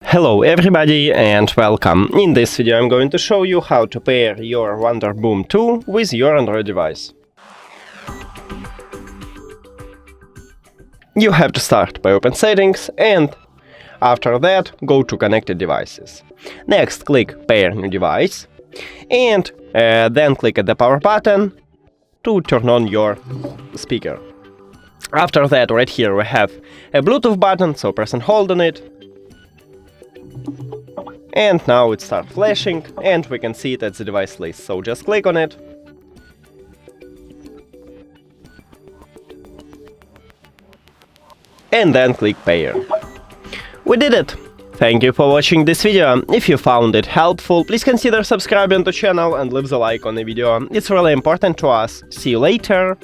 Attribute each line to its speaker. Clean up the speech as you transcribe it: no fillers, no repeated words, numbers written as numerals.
Speaker 1: Hello everybody and welcome. In this video I'm going to show you how to pair your Wonderboom 2 with your Android device. You have to start by open settings and after that go to connected devices. Next click pair new device and then click at the power button to turn on your speaker. After that right here we have a Bluetooth button, so press and hold on it. And now it starts flashing, and we can see it at the device list, so just click on it. And then click pair. We did it! Thank you for watching this video. If you found it helpful, please consider subscribing to the channel and leave the like on the video. It's really important to us. See you later!